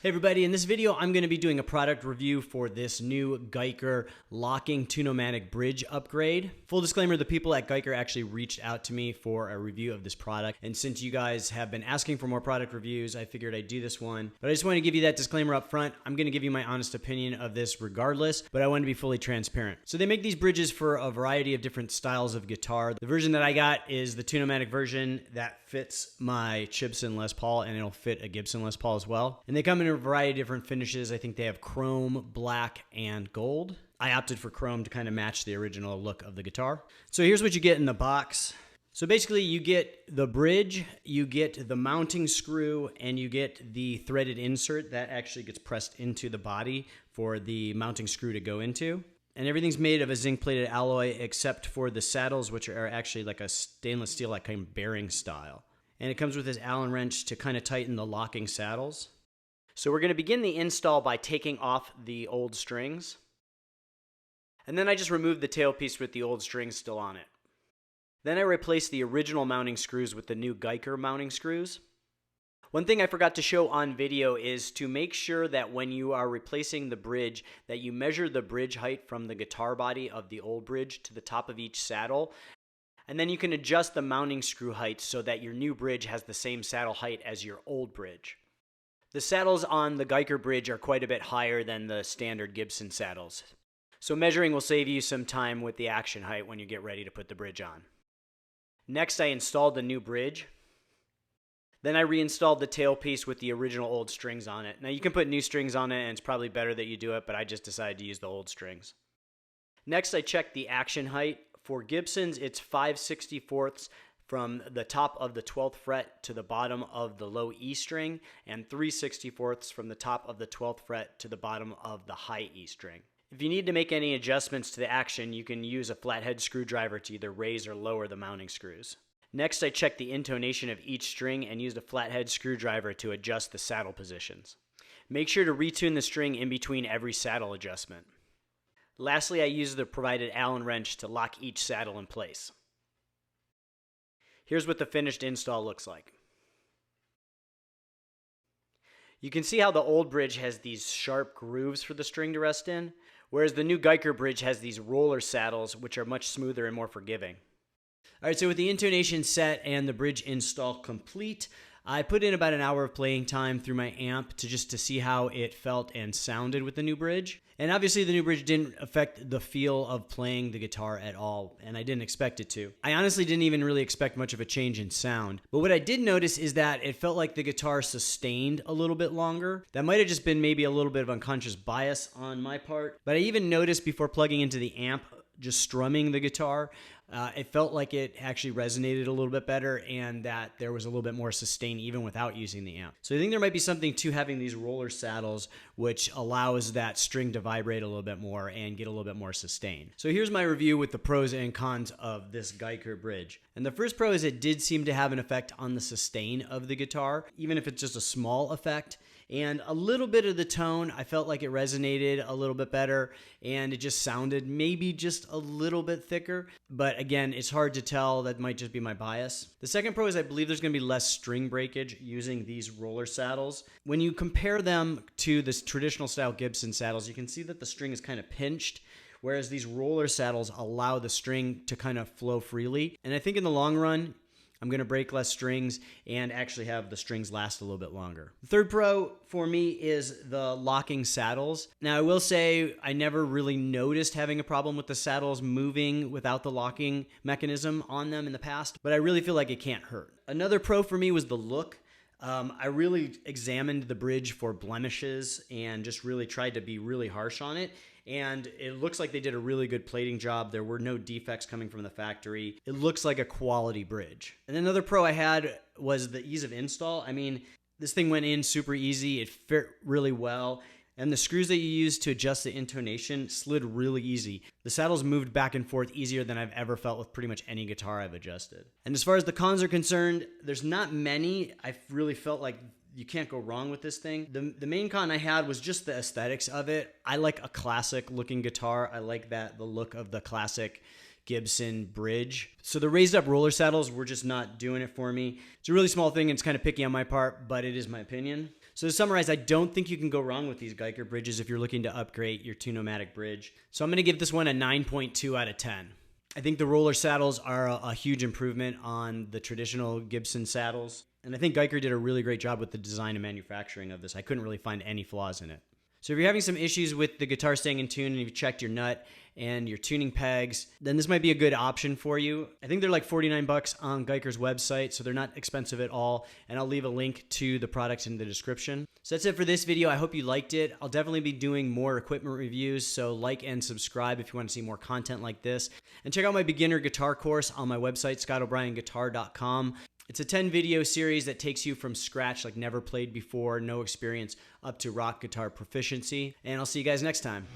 Hey everybody, in this video I'm going to be doing a product review for this new Guyker locking Tune-O-Matic bridge upgrade. Full disclaimer, the people at Guyker actually reached out to me for a review of this product, and since you guys have been asking for more product reviews, I figured I'd do this one. But I just want to give you that disclaimer up front. I'm going to give you my honest opinion of this regardless, but I want to be fully transparent. So they make these bridges for a variety of different styles of guitar. The version that I got is the Tune-O-Matic version that fits my Gibson Les Paul, and it'll fit a Gibson Les Paul as well. And they come in a variety of different finishes. I think they have chrome, black, and gold. I opted for chrome to kind of match the original look of the guitar. So here's what you get in the box. So basically you get the bridge, you get the mounting screw, and you get the threaded insert that actually gets pressed into the body for the mounting screw to go into. And everything's made of a zinc-plated alloy except for the saddles, which are actually like a stainless steel, like kind of bearing style. And it comes with this Allen wrench to kind of tighten the locking saddles. So we're going to begin the install by taking off the old strings. And then I just removed the tailpiece with the old strings still on it. Then I replaced the original mounting screws with the new Guyker mounting screws. One thing I forgot to show on video is to make sure that when you are replacing the bridge, that you measure the bridge height from the guitar body of the old bridge to the top of each saddle. And then you can adjust the mounting screw height so that your new bridge has the same saddle height as your old bridge. The saddles on the Guyker bridge are quite a bit higher than the standard Gibson saddles. So measuring will save you some time with the action height when you get ready to put the bridge on. Next, I installed the new bridge. Then I reinstalled the tailpiece with the original old strings on it. Now you can put new strings on it and it's probably better that you do it, but I just decided to use the old strings. Next, I checked the action height. For Gibsons, it's 5/64 from the top of the 12th fret to the bottom of the low E string, and 3/64 from the top of the 12th fret to the bottom of the high E string. If you need to make any adjustments to the action, you can use a flathead screwdriver to either raise or lower the mounting screws. Next, I checked the intonation of each string and used a flathead screwdriver to adjust the saddle positions. Make sure to retune the string in between every saddle adjustment. Lastly, I used the provided Allen wrench to lock each saddle in place. Here's what the finished install looks like. You can see how the old bridge has these sharp grooves for the string to rest in, whereas the new Guyker bridge has these roller saddles, which are much smoother and more forgiving. Alright, so with the intonation set and the bridge install complete, I put in about an hour of playing time through my amp to see how it felt and sounded with the new bridge. And obviously the new bridge didn't affect the feel of playing the guitar at all, and I didn't expect it to. I honestly didn't even really expect much of a change in sound. But what I did notice is that it felt like the guitar sustained a little bit longer. That might have just been maybe a little bit of unconscious bias on my part. But I even noticed before plugging into the amp, just strumming the guitar, it felt like it actually resonated a little bit better and that there was a little bit more sustain even without using the amp. So I think there might be something to having these roller saddles which allows that string to vibrate a little bit more and get a little bit more sustain. So here's my review with the pros and cons of this Guyker bridge. And the first pro is it did seem to have an effect on the sustain of the guitar, even if it's just a small effect. And a little bit of the tone, I felt like it resonated a little bit better and it just sounded maybe just a little bit thicker. But again, it's hard to tell. That might just be my bias. The second pro is I believe there's going to be less string breakage using these roller saddles. When you compare them to the traditional style Gibson saddles, you can see that the string is kind of pinched, whereas these roller saddles allow the string to kind of flow freely. And I think in the long run, I'm going to break less strings and actually have the strings last a little bit longer. The third pro for me is the locking saddles. Now I will say I never really noticed having a problem with the saddles moving without the locking mechanism on them in the past, but I really feel like it can't hurt. Another pro for me was the look. I really examined the bridge for blemishes and just really tried to be really harsh on it. And it looks like they did a really good plating job. There were no defects coming from the factory. It looks like a quality bridge. And another pro I had was the ease of install. I mean, this thing went in super easy. It fit really well. And the screws that you use to adjust the intonation slid really easy. The saddles moved back and forth easier than I've ever felt with pretty much any guitar I've adjusted. And as far as the cons are concerned, there's not many. I really felt like you can't go wrong with this thing. The main con I had was just the aesthetics of it. I like a classic looking guitar. I like the look of the classic Gibson bridge. So the raised up roller saddles were just not doing it for me. It's a really small thing and it's kind of picky on my part, but it is my opinion. So to summarize, I don't think you can go wrong with these Guyker bridges if you're looking to upgrade your Tune-O-Matic bridge. So I'm going to give this one a 9.2 out of 10. I think the roller saddles are a huge improvement on the traditional Gibson saddles. And I think Guyker did a really great job with the design and manufacturing of this. I couldn't really find any flaws in it. So if you're having some issues with the guitar staying in tune and you've checked your nut and your tuning pegs, then this might be a good option for you. I think they're like $49 on Guyker's website, so they're not expensive at all. And I'll leave a link to the products in the description. So that's it for this video. I hope you liked it. I'll definitely be doing more equipment reviews, so like and subscribe if you want to see more content like this. And check out my beginner guitar course on my website, ScottO'BrienGuitar.com. It's a 10 video series that takes you from scratch, like never played before, no experience, up to rock guitar proficiency. And I'll see you guys next time.